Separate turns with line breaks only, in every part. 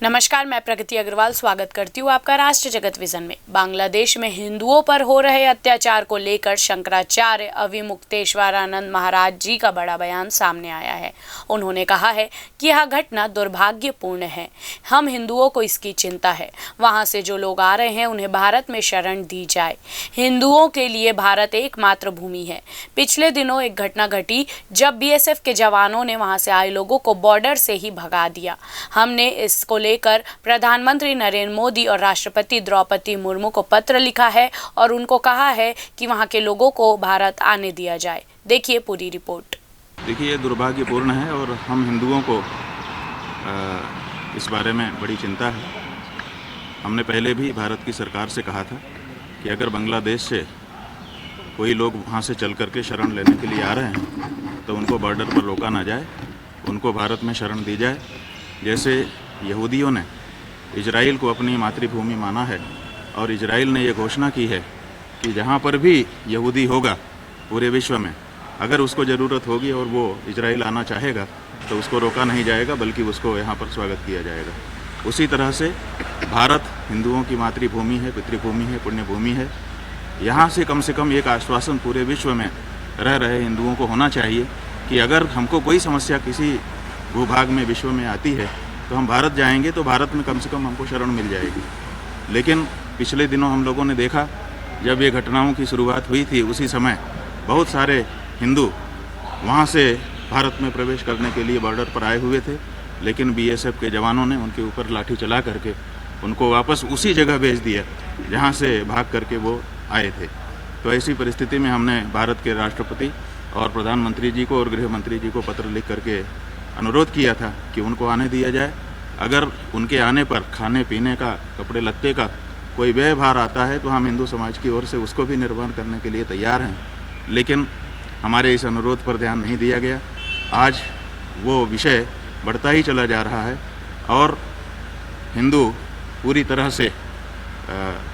नमस्कार, मैं प्रगति अग्रवाल स्वागत करती हूँ आपका राष्ट्र जगत विजन में। बांग्लादेश में हिंदुओं पर हो रहे अत्याचार को लेकर शंकराचार्य अविमुक्तेश्वरानंद महाराज जी का बड़ा बयान सामने आया है। उन्होंने कहा है कि यह घटना दुर्भाग्यपूर्ण है। हम हिंदुओं को इसकी चिंता है। वहाँ से जो लोग आ रहे हैं उन्हें भारत में शरण दी जाए। हिंदुओं के लिए भारत एकमात्र भूमि है। पिछले दिनों एक घटना घटी जब BSF के जवानों ने वहाँ से आए लोगों को बॉर्डर से ही भगा दिया। हमने इसको लेकर प्रधानमंत्री नरेंद्र मोदी और राष्ट्रपति द्रौपदी मुर्मू को पत्र लिखा है और उनको कहा है कि वहां के लोगों को भारत आने दिया जाए। देखिए पूरी रिपोर्ट।
देखिए, ये दुर्भाग्यपूर्ण है और हम हिंदुओं को इस बारे में बड़ी चिंता है। हमने पहले भी भारत की सरकार से कहा था कि अगर बांग्लादेश से कोई लोग वहाँ से चल करके शरण लेने के लिए आ रहे हैं तो उनको बॉर्डर पर रोका ना जाए, उनको भारत में शरण दी जाए। जैसे यहूदियों ने इजराइल को अपनी मातृभूमि माना है और इजराइल ने ये घोषणा की है कि जहाँ पर भी यहूदी होगा पूरे विश्व में, अगर उसको ज़रूरत होगी और वो इजराइल आना चाहेगा तो उसको रोका नहीं जाएगा, बल्कि उसको यहाँ पर स्वागत किया जाएगा। उसी तरह से भारत हिंदुओं की मातृभूमि है, पितृभूमि है, पुण्यभूमि है। यहाँ से कम एक आश्वासन पूरे विश्व में रह रहे हिंदुओं को होना चाहिए कि अगर हमको कोई समस्या किसी भूभाग में विश्व में आती है तो हम भारत जाएंगे तो भारत में कम से कम हमको शरण मिल जाएगी। लेकिन पिछले दिनों हम लोगों ने देखा, जब ये घटनाओं की शुरुआत हुई थी उसी समय बहुत सारे हिंदू वहाँ से भारत में प्रवेश करने के लिए बॉर्डर पर आए हुए थे, लेकिन BSF के जवानों ने उनके ऊपर लाठी चला करके उनको वापस उसी जगह भेज दिया जहाँ से भाग करके वो आए थे। तो ऐसी परिस्थिति में हमने भारत के राष्ट्रपति और प्रधानमंत्री जी को और गृह मंत्री जी को पत्र लिख करके अनुरोध किया था कि उनको आने दिया जाए। अगर उनके आने पर खाने पीने का, कपड़े लत्ते का कोई व्यवहार आता है तो हम हिंदू समाज की ओर से उसको भी निर्वहन करने के लिए तैयार हैं, लेकिन हमारे इस अनुरोध पर ध्यान नहीं दिया गया। आज वो विषय बढ़ता ही चला जा रहा है और हिंदू पूरी तरह से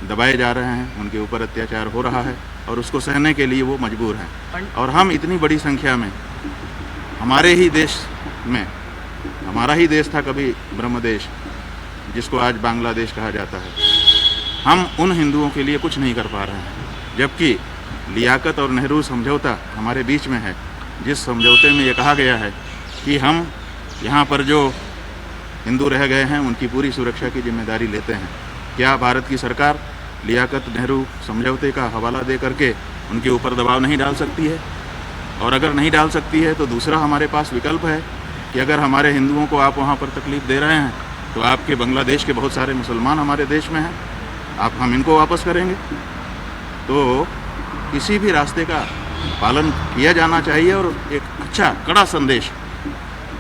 दबाए जा रहे हैं, उनके ऊपर अत्याचार हो रहा है और उसको सहने के लिए वो मजबूर हैं। और हम इतनी बड़ी संख्या में, हमारे ही देश में, हमारा ही देश था कभी ब्रह्म देश, जिसको आज बांग्लादेश कहा जाता है, हम उन हिंदुओं के लिए कुछ नहीं कर पा रहे हैं। जबकि लियाकत और नेहरू समझौता हमारे बीच में है, जिस समझौते में ये कहा गया है कि हम यहाँ पर जो हिंदू रह गए हैं उनकी पूरी सुरक्षा की जिम्मेदारी लेते हैं। क्या भारत की सरकार लियाकत नेहरू समझौते का हवाला दे करके उनके ऊपर दबाव नहीं डाल सकती है? और अगर नहीं डाल सकती है तो दूसरा हमारे पास विकल्प है कि अगर हमारे हिंदुओं को आप वहाँ पर तकलीफ़ दे रहे हैं तो आपके बांग्लादेश के बहुत सारे मुसलमान हमारे देश में हैं, हम इनको वापस करेंगे। तो किसी भी रास्ते का पालन किया जाना चाहिए और एक अच्छा कड़ा संदेश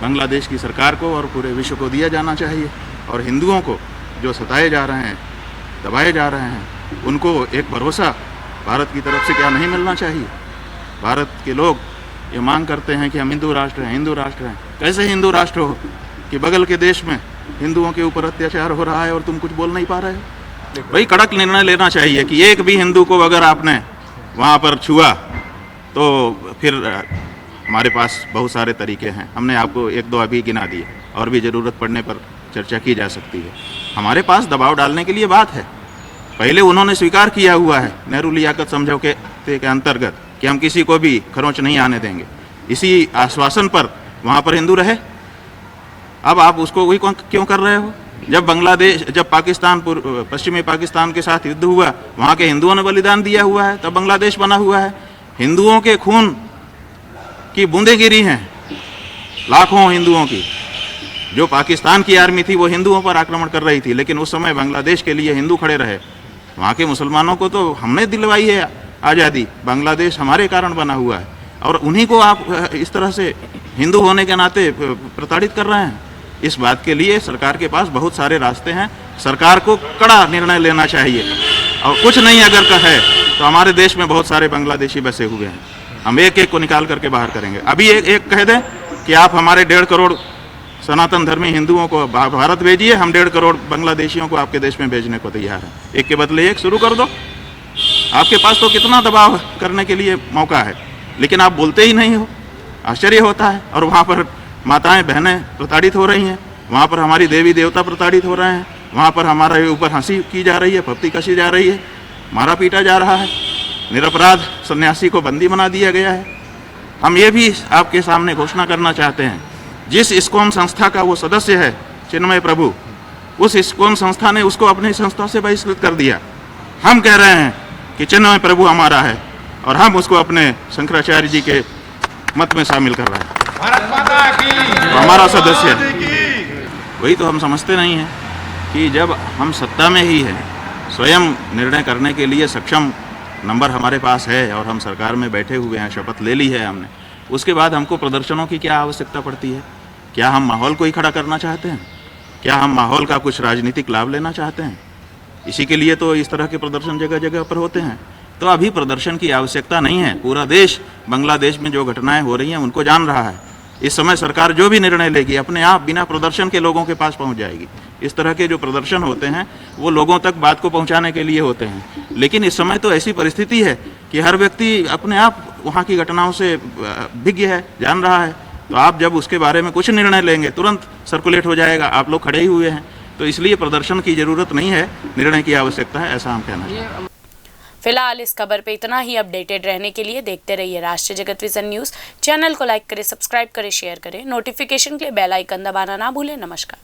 बांग्लादेश की सरकार को और पूरे विश्व को दिया जाना चाहिए। और हिंदुओं को जो सताए जा रहे हैं, दबाए जा रहे हैं, उनको एक भरोसा भारत की तरफ से क्या नहीं मिलना चाहिए? भारत के लोग ये मांग करते हैं कि हम हिंदू राष्ट्र हैं, हिंदू राष्ट्र हैं। कैसे हिंदू राष्ट्र हो कि बगल के देश में हिंदुओं के ऊपर अत्याचार हो रहा है और तुम कुछ बोल नहीं पा रहे हो? भाई, कड़क निर्णय लेना चाहिए कि एक भी हिंदू को अगर आपने वहाँ पर छुआ तो फिर हमारे पास बहुत सारे तरीके हैं। हमने आपको एक दो अभी गिना दिए और भी ज़रूरत पड़ने पर चर्चा की जा सकती है। हमारे पास दबाव डालने के लिए बात है। पहले उन्होंने स्वीकार किया हुआ है नेहरू लियाकत समझौते के अंतर्गत कि हम किसी को भी खरोंच नहीं आने देंगे। इसी आश्वासन पर वहाँ पर हिंदू रहे। अब आप उसको वही क्यों कर रहे हो? जब पाकिस्तान, पश्चिमी पाकिस्तान के साथ युद्ध हुआ, वहाँ के हिंदुओं ने बलिदान दिया हुआ है, तब बांग्लादेश बना हुआ है। हिंदुओं के खून की बूंदें गिरी हैं, लाखों हिंदुओं की। जो पाकिस्तान की आर्मी थी वो हिंदुओं पर आक्रमण कर रही थी, लेकिन उस समय बांग्लादेश के लिए हिंदू खड़े रहे। वहाँ के मुसलमानों को तो हमने दिलवाई है आज़ादी, बांग्लादेश हमारे कारण बना हुआ है और उन्हीं को आप इस तरह से हिंदू होने के नाते प्रताड़ित कर रहे हैं। इस बात के लिए सरकार के पास बहुत सारे रास्ते हैं। सरकार को कड़ा निर्णय लेना चाहिए और कुछ नहीं अगर कहे तो हमारे देश में बहुत सारे बांग्लादेशी बसे हुए हैं, हम एक एक को निकाल करके बाहर करेंगे। अभी एक कह दें कि आप हमारे 1.5 करोड़ सनातन धर्मी हिंदुओं को भारत भेजिए, हम 1.5 करोड़ बांग्लादेशियों को आपके देश में भेजने को तैयार हैं। एक के बदले एक शुरू कर दो। आपके पास तो कितना दबाव करने के लिए मौका है, लेकिन आप बोलते ही नहीं हो। आश्चर्य होता है। और वहाँ पर माताएं बहनें प्रताड़ित हो रही हैं। वहाँ पर हमारी देवी देवता प्रताड़ित हो रहे हैं, वहाँ पर हमारे ऊपर हंसी की जा रही है, फप्ती कसी जा रही है, मारा पीटा जा रहा है, निरपराध सन्यासी को बंदी बना दिया गया है। हम ये भी आपके सामने घोषणा करना चाहते हैं, जिस इस्कॉन संस्था का वो सदस्य है चिन्मय प्रभु, उस इस्कॉन संस्था ने उसको अपनी संस्था से बहिष्कृत कर दिया। हम कह रहे हैं कि चिन्मय प्रभु हमारा है और हम उसको अपने शंकराचार्य जी के मत में शामिल कर रहे हैं,
भारत माता की,
तो हमारा सदस्य है। वही तो हम समझते नहीं हैं कि जब हम सत्ता में ही हैं, स्वयं निर्णय करने के लिए सक्षम नंबर हमारे पास है और हम सरकार में बैठे हुए हैं, शपथ ले ली है हमने, उसके बाद हमको प्रदर्शनों की क्या आवश्यकता पड़ती है? क्या हम माहौल को ही खड़ा करना चाहते हैं? क्या हम माहौल का कुछ राजनीतिक लाभ लेना चाहते हैं? इसी के लिए तो इस तरह के प्रदर्शन जगह जगह पर होते हैं। तो अभी प्रदर्शन की आवश्यकता नहीं है। पूरा देश बांग्लादेश में जो घटनाएं हो रही हैं उनको जान रहा है। इस समय सरकार जो भी निर्णय लेगी अपने आप बिना प्रदर्शन के लोगों के पास पहुंच जाएगी। इस तरह के जो प्रदर्शन होते हैं वो लोगों तक बात को पहुंचाने के लिए होते हैं, लेकिन इस समय तो ऐसी परिस्थिति है कि हर व्यक्ति अपने आप वहाँ की घटनाओं से विज्ञ है, जान रहा है। तो आप जब उसके बारे में कुछ निर्णय लेंगे तुरंत सर्कुलेट हो जाएगा। आप लोग खड़े ही हुए हैं, तो इसलिए प्रदर्शन की जरूरत नहीं है, निर्णय की आवश्यकता है, ऐसा हम कहना चाहते हैं।
फिलहाल इस खबर पे इतना ही। अपडेटेड रहने के लिए देखते रहिए राष्ट्रीय जगत विजन न्यूज़। चैनल को लाइक करें, सब्सक्राइब करें, शेयर करें। नोटिफिकेशन के लिए बेल आइकन दबाना ना भूलें। नमस्कार।